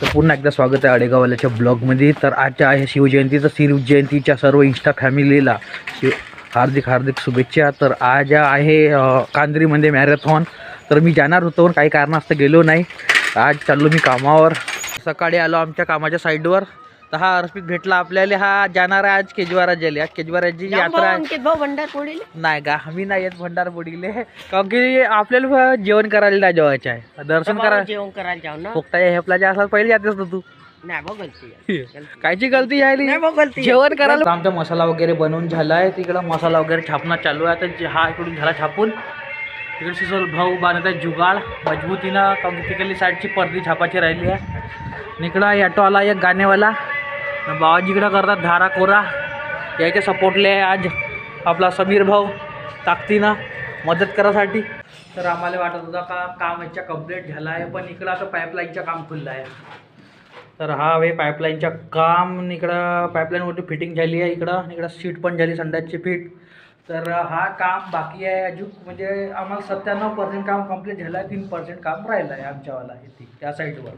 तर पुन्हा एकदा स्वागत आहे आडेगाववाल्याच्या ब्लॉगमध्ये. तर आजच्या आहे शिवजयंती. शिवजयंतीच्या सर्व इंस्टा फॅमिलीला हार्दिक हार्दिक शुभेच्छा. तर आज आहे कांद्रीमध्ये मॅरेथॉन. तर मी जाणार होतो पण काही कारणास्तव गेलो नाही. आज चाललो मी कामावर. सकाळी आलो आमच्या कामाच्या साईडवर. तर हा अर्पित भेटला आपल्याला. हा जाणार आहे आज केजवाराज्याला. आज केजवाराजी यात्रा आहे. नाही का मी नाही येत भंडारपोडीले, कारण की आपल्याला जेवण करायला जेवायचं आहे, दर्शन करायला जेवण करायला जाऊ ना. फोकटा हेपला जे असला पहिले जातेस ना तू. नाही बघ गलती कायची गलती आहे जेवण करायला. आमचा मसाला वगैरे बनवून झाला आहे. तिकडं मसाला वगैरे छापणं चालू आहे. आता हा इकडून झाला छापून. तिकडे शिसोल भाऊ बांधत आहे जुगाड मजबूतीनं, कारण की तिकडली साईडची पर्दी छापाची राहिली आहे. इकडं ॲटो आला एक गाणेवाला. बाबाजीकडं करतात धारा कोरा. याच्या सपोर्टले आज आपला समीर भाऊ ताकदीनं मदत करायसाठी. तर आम्हाला वाटत होता का काम याच्या कंप्लीट झालं आहे, पण इकडं आता पाईपलाईनचं काम खुललं आहे. तर हा वे पाईपलाईनचं काम. इकडं पाईपलाईनवरती फिटिंग झाली आहे. इकडं सीट पण झाली संडासची फिट. तर हा काम बाकी आहे अजून. म्हणजे आम्हाला 97% काम कंप्लीट झालं आहे. 3% काम राहिलं आहे आमच्यावाला इथे त्या साईडवर.